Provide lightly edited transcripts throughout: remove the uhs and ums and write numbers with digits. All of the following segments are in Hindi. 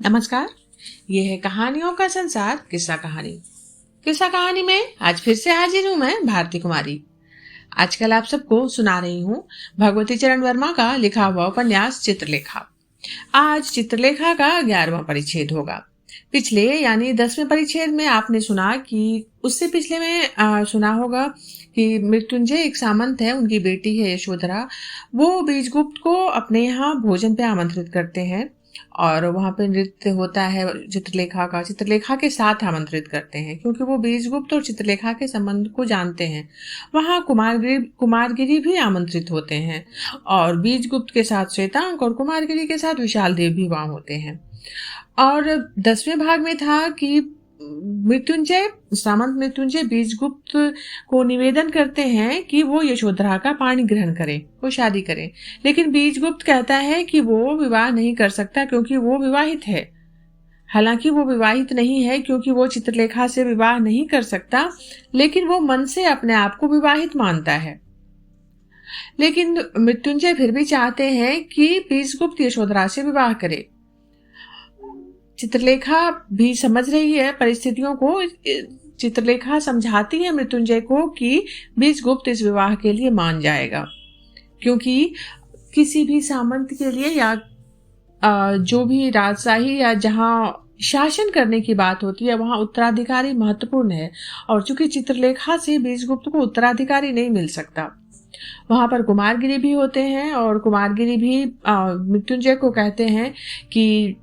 नमस्कार। ये है कहानियों का संसार किस्सा कहानी। किस्सा कहानी में आज फिर से हाजिर हूँ मैं भारती कुमारी। आजकल आप सबको सुना रही हूँ भगवती चरण वर्मा का लिखा हुआ उपन्यास चित्रलेखा। आज चित्रलेखा का 11वां परिच्छेद होगा। पिछले यानी 10वें परिच्छेद में आपने सुना कि उससे पिछले में सुना होगा कि मृत्युंजय एक सामंत है, उनकी बेटी है यशोधरा। वो बीजगुप्त को अपने यहाँ भोजन पे आमंत्रित करते हैं और वहां पे नृत्य होता है चित्रलेखा के साथ आमंत्रित करते हैं क्योंकि वो बीजगुप्त और चित्रलेखा के संबंध को जानते हैं। वहां कुमारगिरी भी आमंत्रित होते हैं और बीजगुप्त के साथ श्वेतांक और कुमारगिरी के साथ विशाल देव भी वहां होते हैं। और 10वें भाग में था कि सामंत मृत्युंजय बीजगुप्त को निवेदन करते हैं कि वो यशोधरा का पाणी ग्रहण करें, वो शादी करें। लेकिन बीजगुप्त कहता है कि वो विवाह नहीं कर सकता क्योंकि वो विवाहित है। हालांकि वो विवाहित नहीं है क्योंकि वो चित्रलेखा से विवाह नहीं कर सकता, लेकिन वो मन से अपने आप को विवाहित मानता है। लेकिन मृत्युंजय फिर भी चाहते हैं कि बीजगुप्त यशोधरा से विवाह करे। चित्रलेखा भी समझ रही है परिस्थितियों को। चित्रलेखा समझाती है मृत्युंजय को कि बीजगुप्त इस विवाह के लिए मान जाएगा क्योंकि किसी भी सामंत के लिए या जो भी राजशाही या जहां शासन करने की बात होती है वहां उत्तराधिकारी महत्वपूर्ण है। और चूंकि चित्रलेखा से बीजगुप्त को उत्तराधिकारी नहीं मिल सकता, वहां पर कुमारगिरी भी होते हैं और कुमारगिरी भी मृत्युंजय को कहते हैं कि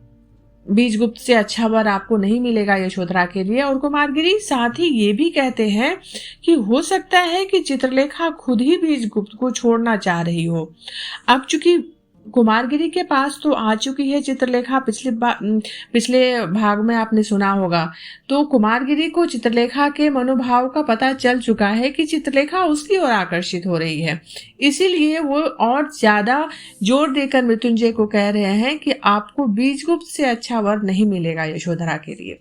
बीजगुप्त से अच्छा वर आपको नहीं मिलेगा यशोधरा के लिए। और कुमारगिरी साथ ही ये भी कहते हैं कि हो सकता है कि चित्रलेखा खुद ही बीजगुप्त को छोड़ना चाह रही हो। अब चूंकि कुमारगिरी के पास तो आ चुकी है चित्रलेखा, पिछले भाग में आपने सुना होगा, तो कुमारगिरी को चित्रलेखा के मनोभाव का पता चल चुका है कि चित्रलेखा उसकी ओर आकर्षित हो रही है। इसीलिए वो और ज्यादा जोर देकर मृत्युंजय को कह रहे हैं कि आपको बीजगुप्त से अच्छा वर नहीं मिलेगा यशोधरा के लिए।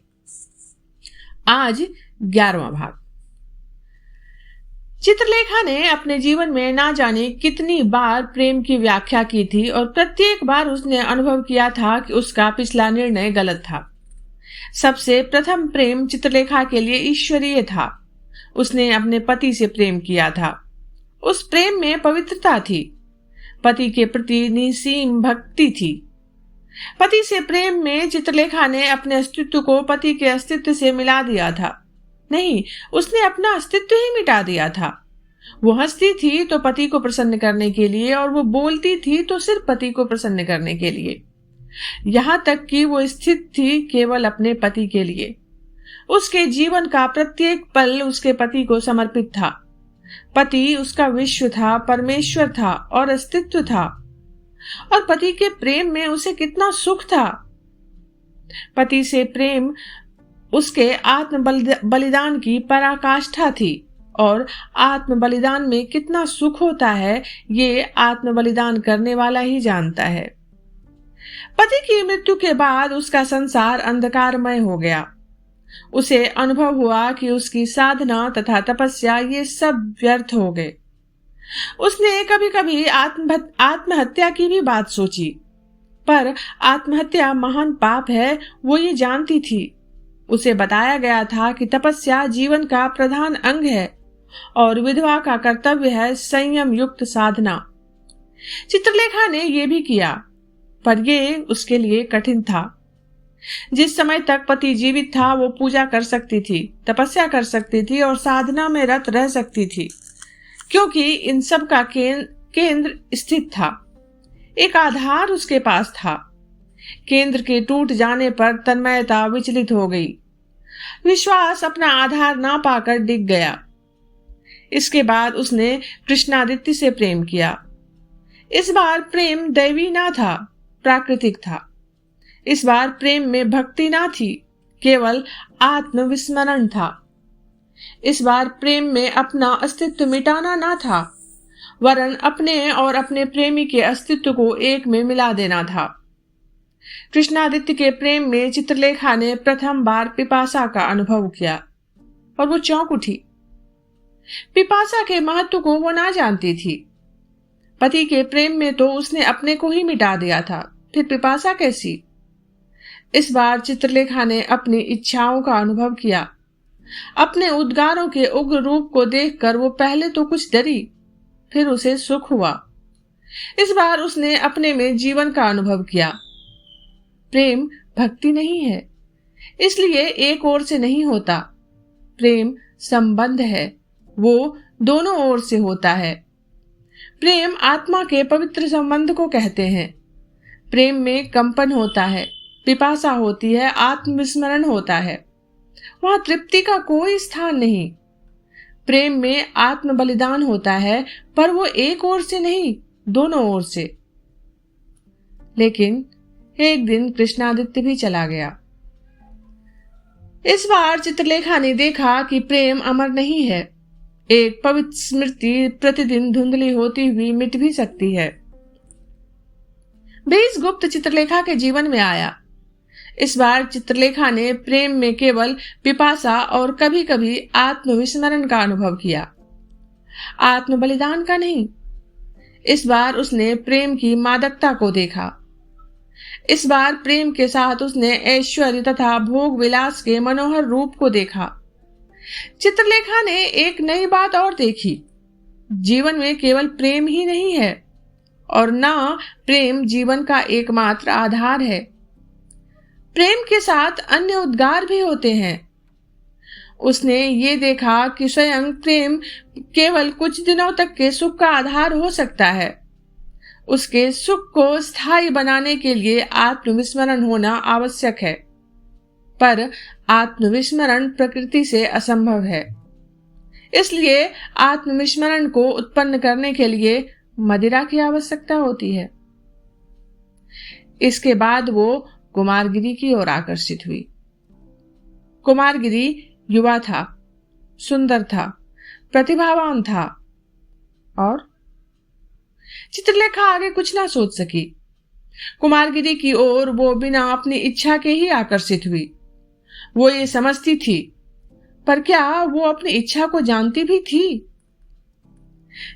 आज 11वां भाग। चित्रलेखा ने अपने जीवन में ना जाने कितनी बार प्रेम की व्याख्या की थी और प्रत्येक बार उसने अनुभव किया था कि उसका पिछला निर्णय गलत था। सबसे प्रथम प्रेम चित्रलेखा के लिए ईश्वरीय था। उसने अपने पति से प्रेम किया था। उस प्रेम में पवित्रता थी, पति के प्रति निसीम भक्ति थी। पति से प्रेम में चित्रलेखा ने अपने अस्तित्व को पति के अस्तित्व से मिला दिया था। नहीं, उसने अपना अस्तित्व ही मिटा दिया था। वो हंसती थी तो पति को प्रसन्न करने के लिए और वो बोलती थी तो सिर्फ पति को प्रसन्न करने के लिए। यहाँ तक कि वो स्थित थी केवल अपने पति के लिए। उसके जीवन का प्रत्येक पल उसके पति को समर्पित था। पति उसका विश्व था, परमेश्वर था और अस्तित्व था। और पति के प्रेम में उसे कितना सुख था। पति से प्रेम उसके आत्म बलिदान की पराकाष्ठा थी और आत्म बलिदान में कितना सुख होता है ये आत्म बलिदान करने वाला ही जानता है। पति की मृत्यु के बाद उसका संसार अंधकारमय हो गया। उसे अनुभव हुआ कि उसकी साधना तथा तपस्या ये सब व्यर्थ हो गए। उसने कभी कभी आत्महत्या की भी बात सोची, पर आत्महत्या महान पाप है वो ये जानती थी। उसे बताया गया था कि तपस्या जीवन का प्रधान अंग है और विधवा का कर्तव्य है संयम युक्त साधना। चित्रलेखा ने यह भी किया, पर ये उसके लिए कठिन था। जिस समय तक पति जीवित था वो पूजा कर सकती थी, तपस्या कर सकती थी और साधना में रत रह सकती थी क्योंकि इन सब का केंद्र स्थित था। एक आधार उसके पास था। केंद्र के टूट जाने पर तन्मयता विचलित हो गई। विश्वास अपना आधार ना पाकर डिग गया। इसके बाद उसने कृष्णादित्य से प्रेम किया। इस बार प्रेम दैवी ना था, प्राकृतिक था। इस बार प्रेम में भक्ति ना थी, केवल आत्मविस्मरण था। इस बार प्रेम में अपना अस्तित्व मिटाना ना था, वरन अपने और अपने प्रेमी के अस्तित्व को एक में मिला देना था। कृष्णादित्य के प्रेम में चित्रलेखा ने प्रथम बार पिपासा का अनुभव किया और वो चौंक उठी। पिपासा के महत्व को वो ना जानती थी। पति के प्रेम में तो उसने अपने को ही मिटा दिया था, फिर पिपासा कैसी? इस बार चित्रलेखा ने अपनी इच्छाओं का अनुभव किया। अपने उद्गारों के उग्र रूप को देखकर वो पहले तो कुछ डरी, फिर उसे सुख हुआ। इस बार उसने अपने में जीवन का अनुभव किया। प्रेम भक्ति नहीं है, इसलिए एक ओर से नहीं होता। प्रेम संबंध है, वो दोनों ओर से होता है। प्रेम आत्मा के पवित्र संबंध को कहते हैं। प्रेम में कंपन होता है, पिपासा होती है, आत्मविस्मरण होता है। वहां तृप्ति का कोई स्थान नहीं। प्रेम में आत्म बलिदान होता है, पर वो एक ओर से नहीं, दोनों ओर से। लेकिन एक दिन कृष्णादित्य भी चला गया। इस बार चित्रलेखा ने देखा कि प्रेम अमर नहीं है। एक पवित्र स्मृति प्रतिदिन धुंधली होती हुई मिट भी सकती है। बीजगुप्त चित्रलेखा के जीवन में आया। इस बार चित्रलेखा ने प्रेम में केवल पिपासा और कभी कभी आत्मविस्मरण का अनुभव किया, आत्म बलिदान का नहीं। इस बार उसने प्रेम की मादकता को देखा। इस बार प्रेम के साथ उसने ऐश्वर्य तथा भोग विलास के मनोहर रूप को देखा। चित्रलेखा ने एक नई बात और देखी। जीवन में केवल प्रेम ही नहीं है, और ना प्रेम जीवन का एकमात्र आधार है। प्रेम के साथ अन्य उद्गार भी होते हैं। उसने ये देखा कि स्वयं प्रेम केवल कुछ दिनों तक के सुख का आधार हो सकता है। उसके सुख को स्थायी बनाने के लिए आत्मविस्मरण होना आवश्यक है, पर आत्मविस्मरण प्रकृति से असंभव है। इसलिए आत्मविस्मरण को उत्पन्न करने के लिए मदिरा की आवश्यकता होती है। इसके बाद वो कुमारगिरी की ओर आकर्षित हुई। कुमारगिरी युवा था, सुंदर था, प्रतिभावान था, और चित्रलेखा आगे कुछ ना सोच सकी। कुमारगिरी की ओर वो बिना अपनी इच्छा के ही आकर्षित हुई। वो ये समझती थी, पर क्या वो अपनी इच्छा को जानती भी थी?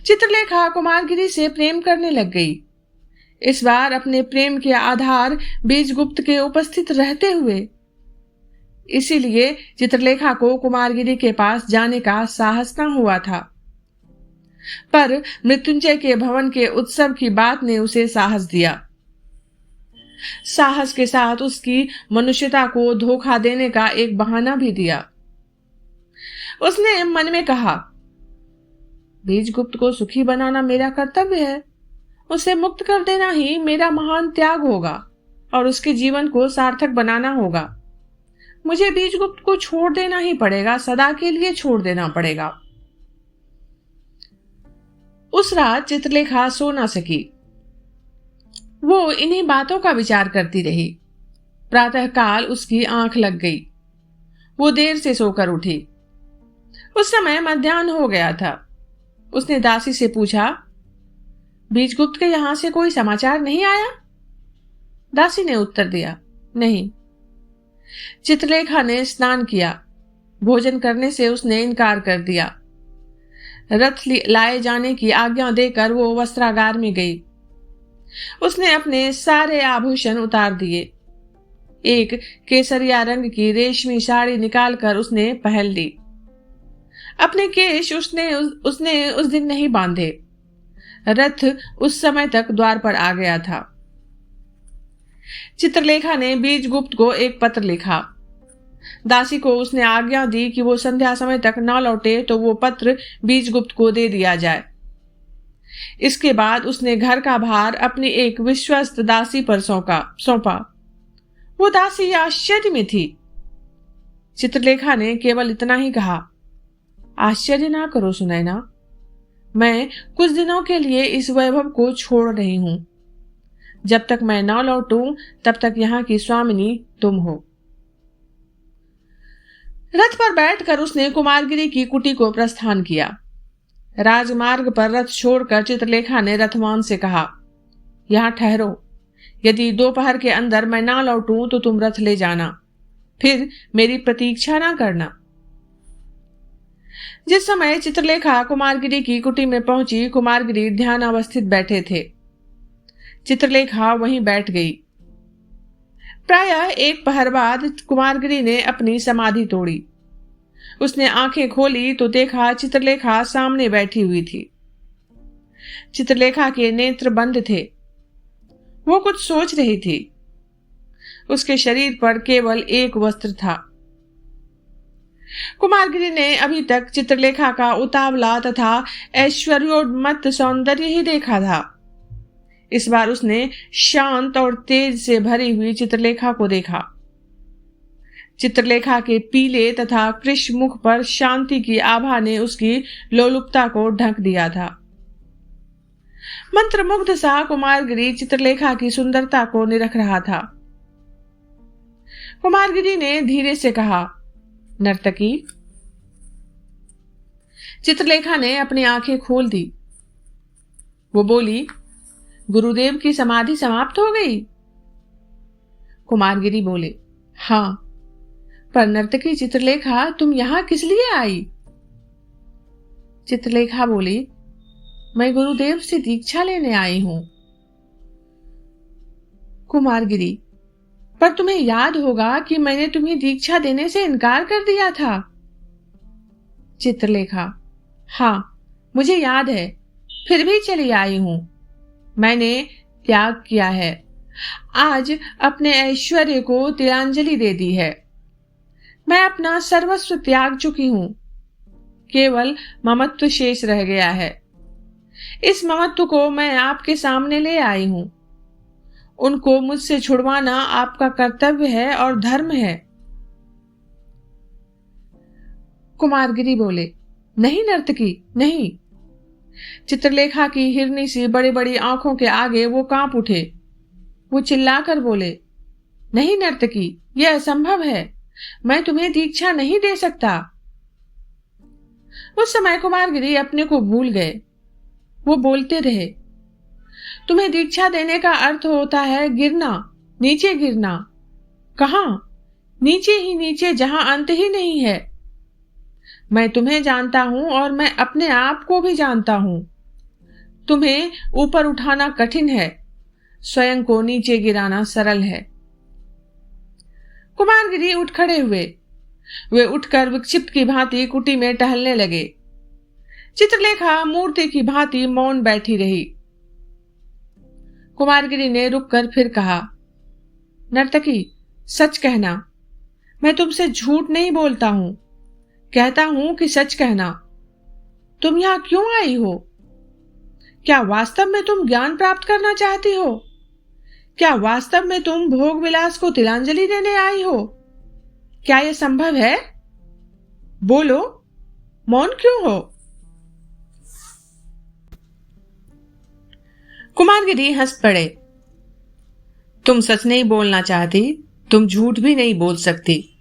चित्रलेखा कुमारगिरी से प्रेम करने लग गई। इस बार अपने प्रेम के आधार बीजगुप्त के उपस्थित रहते हुए। इसीलिए चित्रलेखा को कुमारगिरी के पास जाने का साहस न हुआ था, पर मृत्युंजय के भवन के उत्सव की बात ने उसे साहस दिया। साहस के साथ उसकी मनुष्यता को धोखा देने का एक बहाना भी दिया। उसने मन में कहा, बीजगुप्त को सुखी बनाना मेरा कर्तव्य है। उसे मुक्त कर देना ही मेरा महान त्याग होगा और उसके जीवन को सार्थक बनाना होगा। मुझे बीजगुप्त को छोड़ देना ही पड़ेगा, सदा के लिए छोड़ देना पड़ेगा। उस रात चित्रलेखा सो ना सकी। वो इन्हीं बातों का विचार करती रही। प्रातःकाल उसकी आंख लग गई। वो देर से सोकर उठी। उस समय मध्याह्न हो गया था। उसने दासी से पूछा, बीजगुप्त के यहां से कोई समाचार नहीं आया? दासी ने उत्तर दिया, नहीं। चित्रलेखा ने स्नान किया। भोजन करने से उसने इनकार कर दिया। रथ लाए जाने की आज्ञा देकर वो वस्त्रागार में गई। उसने अपने सारे आभूषण उतार दिए। एक केसरिया रंग की रेशमी साड़ी निकालकर उसने पहन ली। अपने केश उसने उस दिन नहीं बांधे। रथ उस समय तक द्वार पर आ गया था। चित्रलेखा ने बीजगुप्त को एक पत्र लिखा। दासी को उसने आज्ञा दी कि वो संध्या समय तक न लौटे तो वो पत्र बीजगुप्त को दे दिया जाए। इसके बाद उसने घर का भार अपनी एक विश्वस्त दासी पर सौंपा। वो दासी आश्चर्य में थी। चित्रलेखा ने केवल इतना ही कहा, आश्चर्य ना करो सुनैना, मैं कुछ दिनों के लिए इस वैभव को छोड़ रही हूं। जब तक मैं न लौटूं तब तक यहाँ की स्वामिनी तुम हो। रथ पर बैठकर उसने कुमारगिरी की कुटी को प्रस्थान किया। राजमार्ग पर रथ छोड़कर चित्रलेखा ने रथवान से कहा, यहाँ ठहरो। यदि दोपहर के अंदर मैं ना लौटूं तो तुम रथ ले जाना, फिर मेरी प्रतीक्षा ना करना। जिस समय चित्रलेखा कुमारगिरी की कुटी में पहुंची, कुमारगिरी ध्यान अवस्थित बैठे थे। चित्रलेखा वहीं बैठ गई। प्रायः एक पहर बाद कुमारगिरी ने अपनी समाधि तोड़ी। उसने आंखें खोली तो देखा चित्रलेखा सामने बैठी हुई थी। चित्रलेखा के नेत्र बंद थे। वो कुछ सोच रही थी। उसके शरीर पर केवल एक वस्त्र था। कुमारगिरी ने अभी तक चित्रलेखा का उतावला तथा ऐश्वर्योन्मत्त सौंदर्य ही देखा था। इस बार उसने शांत और तेज से भरी हुई चित्रलेखा को देखा। चित्रलेखा के पीले तथा कृश मुख पर शांति की आभा ने उसकी लोलुपता को ढक दिया था। मंत्रमुग्ध सा कुमारगिरी चित्रलेखा की सुंदरता को निरख रहा था। कुमारगिरी ने धीरे से कहा, नर्तकी। चित्रलेखा ने अपनी आंखें खोल दी। वो बोली, गुरुदेव की समाधि समाप्त हो गई? कुमारगिरी बोले, हाँ, पर नर्तकी चित्रलेखा, तुम यहां किस लिए आई? चित्रलेखा बोली, मैं गुरुदेव से दीक्षा लेने आई हूं। कुमारगिरी, पर तुम्हें याद होगा कि मैंने तुम्हें दीक्षा देने से इनकार कर दिया था। चित्रलेखा, हाँ, मुझे याद है, फिर भी चली आई हूं। मैंने त्याग किया है। आज अपने ऐश्वर्य को तिलांजलि दे दी है। मैं अपना सर्वस्व त्याग चुकी हूं। केवल ममत्व शेष रह गया है। इस ममत्व को मैं आपके सामने ले आई हूं। उनको मुझसे छुड़वाना आपका कर्तव्य है और धर्म है। कुमारगिरी बोले, नहीं नर्तकी, नहीं। चित्रलेखा की हिरनी सी बड़ी बड़ी आंखों के आगे वो कांप उठे। वो चिल्लाकर बोले, नहीं नर्तकी, यह असंभव है। मैं तुम्हें दीक्षा नहीं दे सकता। उस समय कुमारगिरी अपने को भूल गए। वो बोलते रहे, तुम्हें दीक्षा देने का अर्थ होता है गिरना, नीचे गिरना। कहां? नीचे ही नीचे, जहां अंत ही नहीं है। मैं तुम्हें जानता हूं और मैं अपने आप को भी जानता हूं। तुम्हें ऊपर उठाना कठिन है, स्वयं को नीचे गिराना सरल है। कुमारगिरी उठ खड़े हुए। वे उठकर विक्षिप्त की भांति कुटी में टहलने लगे। चित्रलेखा मूर्ति की भांति मौन बैठी रही। कुमारगिरी ने रुककर फिर कहा, नर्तकी, सच कहना। मैं तुमसे झूठ नहीं बोलता हूं। कहता हूं कि सच कहना। तुम यहां क्यों आई हो? क्या वास्तव में तुम ज्ञान प्राप्त करना चाहती हो? क्या वास्तव में तुम भोग विलास को तिलांजलि देने आई हो? क्या यह संभव है? बोलो, मौन क्यों हो? कुमारगिरी हंस पड़े। तुम सच नहीं बोलना चाहती, तुम झूठ भी नहीं बोल सकती।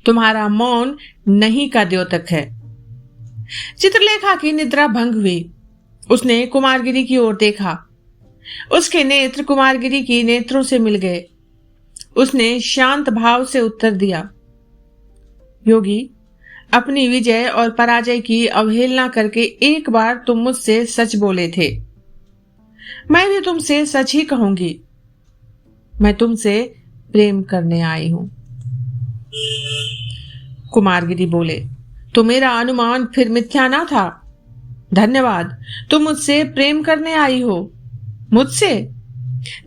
तुम्हारा मौन नहीं का द्योतक है। चित्रलेखा की निद्रा भंग हुई। उसने कुमारगिरी की ओर देखा। उसके नेत्र कुमारगिरी की नेत्रों से मिल गए। उसने शांत भाव से उत्तर दिया, योगी, अपनी विजय और पराजय की अवहेलना करके एक बार तुम मुझसे सच बोले थे। मैं भी तुमसे सच ही कहूंगी। मैं तुमसे प्रेम करने आई हूं। कुमारगिरी बोले, तो मेरा अनुमान फिर मिथ्या ना था। धन्यवाद, तुम मुझसे प्रेम करने आई हो। मुझसे,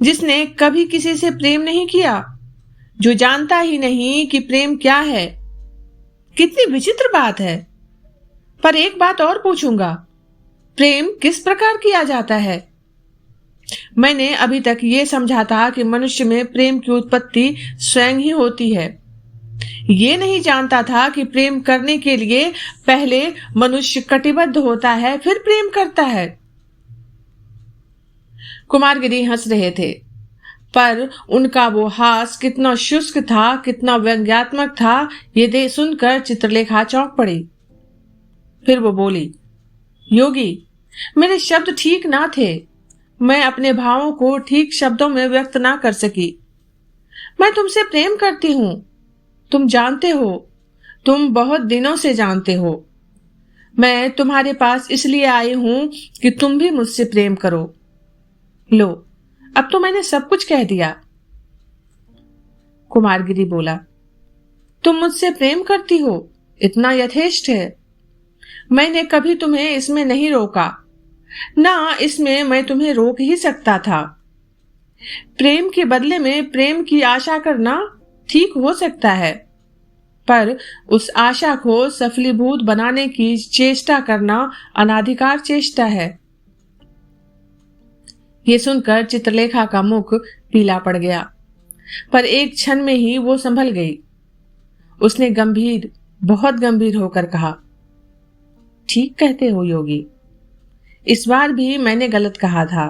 जिसने कभी किसी से प्रेम नहीं किया, जो जानता ही नहीं कि प्रेम क्या है। कितनी विचित्र बात है। पर एक बात और पूछूंगा, प्रेम किस प्रकार किया जाता है? मैंने अभी तक ये समझा था कि मनुष्य में प्रेम की उत्पत्ति स्वयं ही होती है। ये नहीं जानता था कि प्रेम करने के लिए पहले मनुष्य कटिबद्ध होता है, फिर प्रेम करता है। कुमारगिरी हंस रहे थे, पर उनका वो हास कितना शुष्क था, कितना व्यंग्यात्मक था, ये सुनकर चित्रलेखा चौंक पड़ी। फिर वो बोली, योगी, मेरे शब्द ठीक ना थे। मैं अपने भावों को ठीक शब्दों में व्यक्त ना कर सकी। मैं तुमसे प्रेम करती हूं। तुम जानते हो, तुम बहुत दिनों से जानते हो। मैं तुम्हारे पास इसलिए आई हूं कि तुम भी मुझसे प्रेम करो। लो, अब तो मैंने सब कुछ कह दिया। कुमारगिरी बोला, तुम मुझसे प्रेम करती हो, इतना यथेष्ट है। मैंने कभी तुम्हें इसमें नहीं रोका, ना इसमें मैं तुम्हें रोक ही सकता था। प्रेम के बदले में प्रेम की आशा करना ठीक हो सकता है, पर उस आशा को सफलीभूत बनाने की चेष्टा करना अनाधिकार चेष्टा है। ये सुनकर चित्रलेखा का मुख पीला पड़ गया, पर एक क्षण में ही वो संभल गई। उसने गंभीर, बहुत गंभीर होकर कहा, ठीक कहते हो योगी, इस बार भी मैंने गलत कहा था।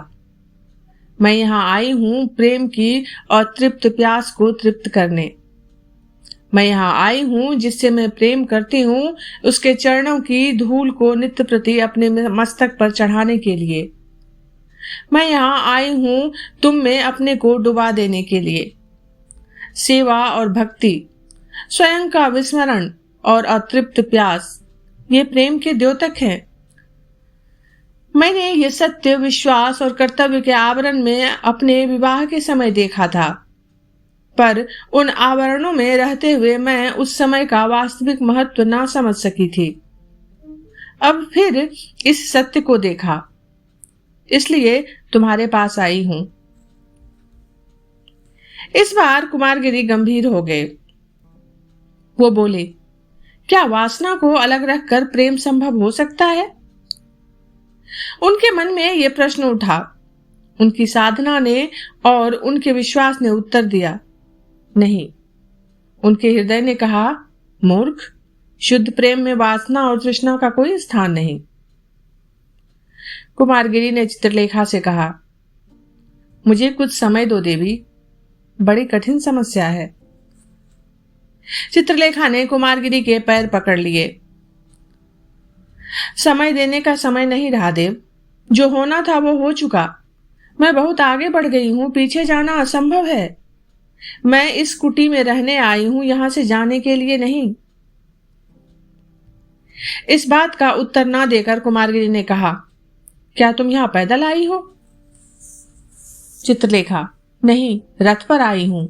मैं यहां आई हूं प्रेम की अतृप्त प्यास को तृप्त करने। मैं यहां आई हूं जिससे मैं प्रेम करती हूं, उसके चरणों की धूल को नित्य प्रति अपने मस्तक पर चढ़ाने के लिए। मैं यहां आई हूं तुम में अपने को डुबा देने के लिए। सेवा और भक्ति, स्वयं का विस्मरण और अतृप्त प्यास, ये प्रेम के द्योतक हैं। मैंने ये सत्य, विश्वास और कर्तव्य के आवरण में अपने विवाह के समय देखा था, पर उन आवरणों में रहते हुए मैं उस समय का वास्तविक महत्व ना समझ सकी थी। अब फिर इस सत्य को देखा, इसलिए तुम्हारे पास आई हूं। इस बार कुमारगिरी गंभीर हो गए। वो बोले, क्या वासना को अलग रखकर प्रेम संभव हो सकता है? उनके मन में यह प्रश्न उठा। उनकी साधना ने और उनके विश्वास ने उत्तर दिया, नहीं। उनके हृदय ने कहा, मूर्ख, शुद्ध प्रेम में वासना और तृष्णा का कोई स्थान नहीं। कुमारगिरी ने चित्रलेखा से कहा, मुझे कुछ समय दो देवी, बड़ी कठिन समस्या है। चित्रलेखा ने कुमारगिरी के पैर पकड़ लिए। समय देने का समय नहीं रहा देव, जो होना था वो हो चुका। मैं बहुत आगे बढ़ गई हूं, पीछे जाना असंभव है। मैं इस कुटी में रहने आई हूं, यहां से जाने के लिए नहीं। इस बात का उत्तर ना देकर कुमारगिरी ने कहा, क्या तुम यहां पैदल आई हो? चित्रलेखा, नहीं, रथ पर आई हूं।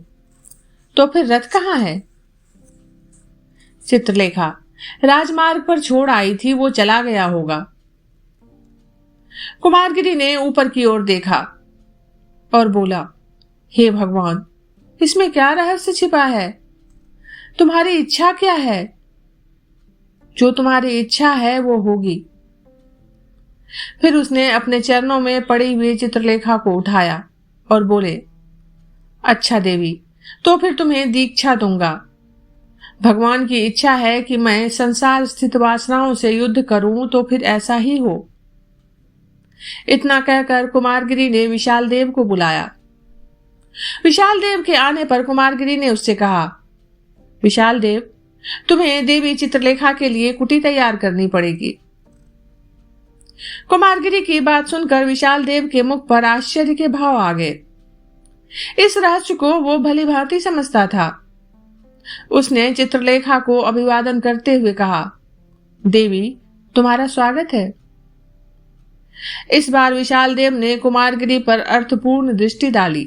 तो फिर रथ कहाँ है? चित्रलेखा, राजमार्ग पर छोड़ आई थी, वो चला गया होगा। कुमारगिरी ने ऊपर की ओर देखा और बोला, हे भगवान, इसमें क्या रहस्य छिपा है? तुम्हारी इच्छा क्या है? जो तुम्हारी इच्छा है वो होगी। फिर उसने अपने चरणों में पड़ी हुई चित्रलेखा को उठाया और बोले, अच्छा देवी, तो फिर तुम्हें दीक्षा दूंगा। भगवान की इच्छा है कि मैं संसार स्थित वासनाओं से युद्ध करूं, तो फिर ऐसा ही हो। इतना कहकर कुमारगिरी ने विशाल देव को बुलाया। विशाल देव के आने पर कुमारगिरी ने उससे कहा, विशाल देव, तुम्हें देवी चित्रलेखा के लिए कुटी तैयार करनी पड़ेगी। कुमारगिरी की बात सुनकर विशाल देव के मुख पर आश्चर्य के भाव आ गए। इस रहस्य को वो भली भांति समझता था। उसने चित्रलेखा को अभिवादन करते हुए कहा, देवी, तुम्हारा स्वागत है। इस बार विशाल देव ने कुमारगिरी पर अर्थपूर्ण दृष्टि डाली।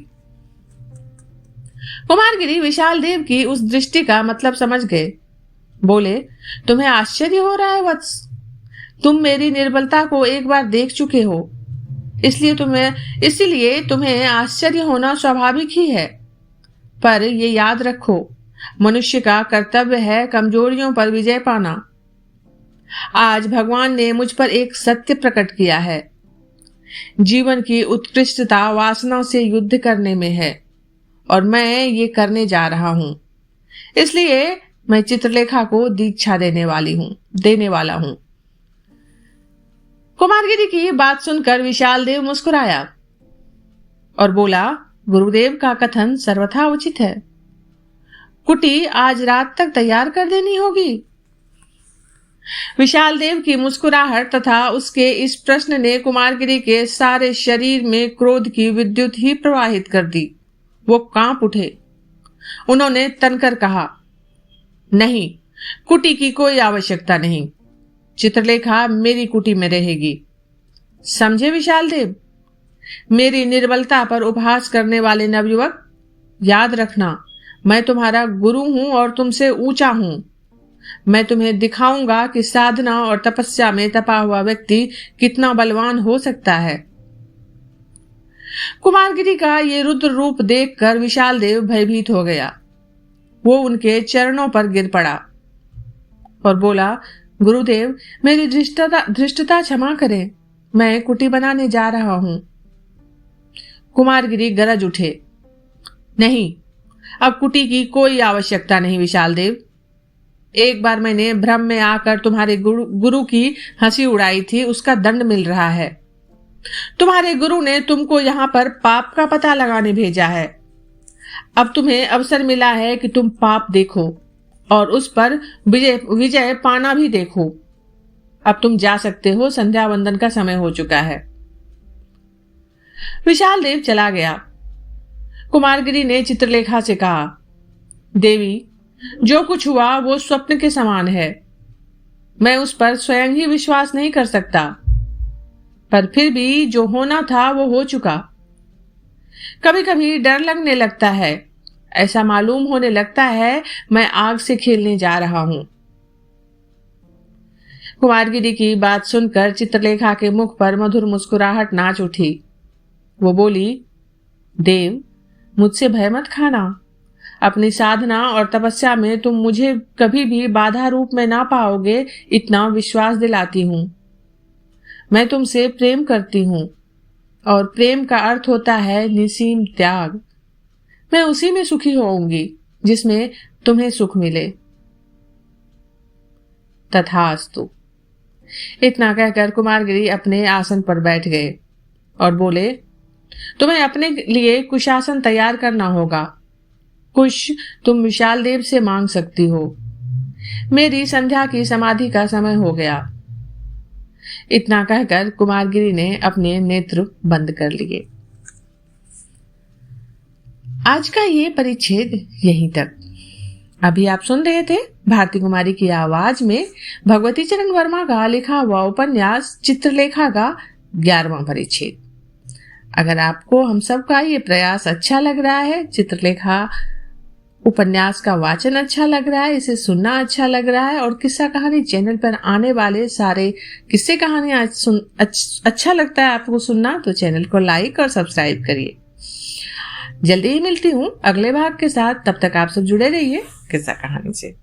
कुमारगिरी विशाल देव की उस दृष्टि का मतलब समझ गए। बोले, तुम्हें आश्चर्य हो रहा है वत्स? तुम मेरी निर्बलता को एक बार देख चुके हो, इसीलिए तुम्हें आश्चर्य होना स्वाभाविक ही है। पर ये याद रखो, मनुष्य का कर्तव्य है कमजोरियों पर विजय पाना। आज भगवान ने मुझ पर एक सत्य प्रकट किया है। जीवन की उत्कृष्टता वासना से युद्ध करने में है, और मैं ये करने जा रहा हूं। इसलिए मैं चित्रलेखा को दीक्षा देने वाला हूं। कुमारगिरी की बात सुनकर विशाल देव मुस्कुराया और बोला, गुरुदेव का कथन सर्वथा उचित है। कुटी आज रात तक तैयार कर देनी होगी। विशाल देव की मुस्कुराहट तथा उसके इस प्रश्न ने कुमारगिरी के सारे शरीर में क्रोध की विद्युत ही प्रवाहित कर दी। वो कांप उठे। उन्होंने तनकर कहा, नहीं, कुटी की कोई आवश्यकता नहीं। चित्रलेखा मेरी कुटी में रहेगी। समझे विशाल देव? मेरी निर्बलता पर उपहास करने वाले नवयुवक, याद रखना, मैं तुम्हारा गुरु हूं और तुमसे ऊंचा हूं। मैं तुम्हें दिखाऊंगा कि साधना और तपस्या में तपा हुआ व्यक्ति कितना बलवान हो सकता है। कुमारगिरी का ये रुद्र रूप देखकर विशाल देव भयभीत हो गया। वो उनके चरणों पर गिर पड़ा और बोला, गुरुदेव, मेरी धृष्टता क्षमा करें। मैं कुटी बनाने जा रहा हूं। कुमारगिरी गरज उठे, नहीं, अब कुटी की कोई आवश्यकता नहीं विशाल देव। एक बार मैंने भ्रम में आकर तुम्हारे गुरु की हंसी उड़ाई थी, उसका दंड मिल रहा है। तुम्हारे गुरु ने तुमको यहाँ पर पाप का पता लगाने भेजा है। अब तुम्हें अवसर मिला है कि तुम पाप देखो और उस पर विजय पाना भी देखो। अब तुम जा सकते हो, संध्या वंदन का समय हो चुका है। विशाल देव चला गया। कुमारगिरी ने चित्रलेखा से कहा, देवी, जो कुछ हुआ वो स्वप्न के समान है। मैं उस पर स्वयं ही विश्वास नहीं कर सकता, पर फिर भी जो होना था वो हो चुका। कभी कभी डर लगने लगता है, ऐसा मालूम होने लगता है मैं आग से खेलने जा रहा हूं। कुमारगिरी की बात सुनकर चित्रलेखा के मुख पर मधुर मुस्कुराहट नाच उठी। वो बोली, देव, मुझसे भय मत खाना। अपनी साधना और तपस्या में तुम मुझे कभी भी बाधा रूप में ना पाओगे, इतना विश्वास दिलाती हूं। मैं तुमसे प्रेम करती हूं और प्रेम का अर्थ होता है निसीम त्याग। मैं उसी में सुखी होऊंगी जिसमें तुम्हें सुख मिले। तथास्तु। इतना कहकर कुमारगिरी अपने आसन पर बैठ गए और बोले, तुम्हें अपने लिए कुशासन तैयार करना होगा। कुश तुम विशाल देव से मांग सकती हो। मेरी संध्या की समाधि का समय हो गया। इतना कहकर कुमारगिरी ने अपने नेत्र बंद कर लिए। आज का ये परिच्छेद यहीं तक। अभी आप सुन रहे थे भारती कुमारी की आवाज में भगवती चरण वर्मा का लिखा हुआ उपन्यास चित्रलेखा का 11वां परिच्छेद। अगर आपको हम सबका ये प्रयास अच्छा लग रहा है, चित्रलेखा उपन्यास का वाचन अच्छा लग रहा है, इसे सुनना अच्छा लग रहा है और किस्सा कहानी चैनल पर आने वाले सारे किस्से कहानियां अच्छा लगता है आपको सुनना, तो चैनल को लाइक और सब्सक्राइब करिए। जल्दी ही मिलती हूँ अगले भाग के साथ। तब तक आप सब जुड़े रहिए किस्सा कहानी से।